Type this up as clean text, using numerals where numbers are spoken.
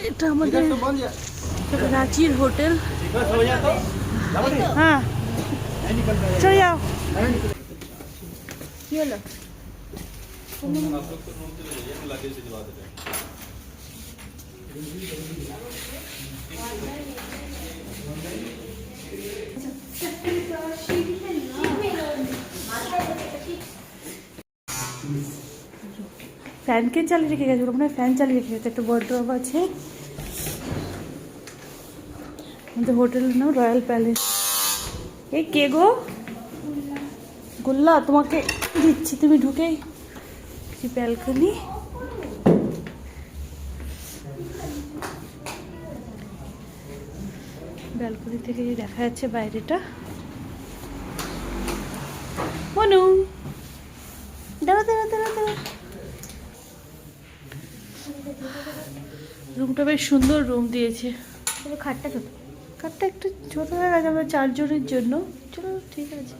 এটা আমাদের রাঁচির হোটেল। হ্যাঁ চলে যাও। কি হলো? ফ্যানকে চালিয়ে রেখে গেছে, ওখানে ফ্যান চালিয়ে রেখে গেছে। একটা ওয়ার্ডরোব আছে আমাদের হোটেলের নাম রয়্যাল প্যালেস। এই কে গো? গুল্লা, তোমাকে দিচ্ছি, তুমি ঢুকেই ব্যালকনি। ব্যালকনি থেকে দেখা যাচ্ছে বাইরেটা। মনু দাঁড়া দাঁড়া দাঁড়া দাঁড়া। রুমটা বেশ সুন্দর রুম দিয়েছে। খাটটা ছোট, খাটটা একটু ছোট হয়ে গেছে আমরা 4 জনের জন্য। চলো ঠিক আছে।